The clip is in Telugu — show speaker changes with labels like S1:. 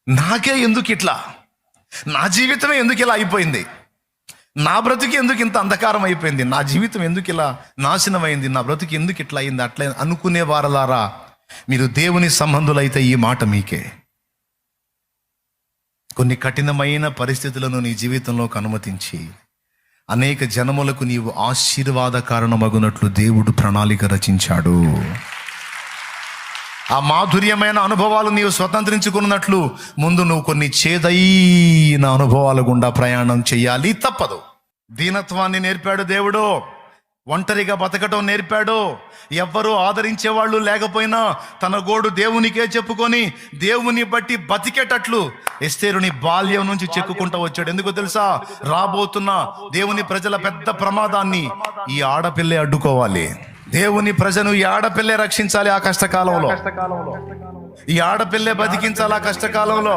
S1: నాకే ఎందుకు ఇట్లా, నా జీవితమే ఎందుకు ఇలా అయిపోయింది, నా బ్రతుకు ఎందుకు ఇంత అంధకారం అయిపోయింది, నా జీవితం ఎందుకు ఇలా నాశనమైంది, నా బ్రతుకు ఎందుకు ఇట్లా అయింది, అట్లా అనుకునే వారలారా, మీరు దేవుని సంబంధులైతే ఈ మాట మీకే. కొన్ని కఠినమైన పరిస్థితులను నీ జీవితంలోకి అనుమతించి అనేక జనములకు నీవు ఆశీర్వాద కారణమగునట్లు దేవుడు ప్రణాళిక రచించాడు. ఆ మాధుర్యమైన అనుభవాలు నీవు స్వతంత్రించుకున్నట్లు ముందు నువ్వు కొన్ని చేదైన అనుభవాల గుండా ప్రయాణం చేయాలి, తప్పదు. దీనత్వాన్ని నేర్పాడు దేవుడు, ఒంటరిగా బతకటం నేర్పాడు. ఎవ్వరూ ఆదరించేవాళ్ళు లేకపోయినా తన గోడు దేవునికే చెప్పుకొని దేవుని బట్టి బతికేటట్లు ఎస్తేరుని బాల్యం నుంచి చెక్కుకుంటూ వచ్చాడు. ఎందుకు తెలుసా? రాబోతున్న దేవుని ప్రజల పెద్ద ప్రమాదాన్ని ఈ ఆడపిల్లే అడ్డుకోవాలి. దేవుని ప్రజను ఈ ఆడపిల్లే రక్షించాలి. ఆ కష్టకాలంలో ఈ ఆడపిల్లే బతికించాలి. ఆ కష్టకాలంలో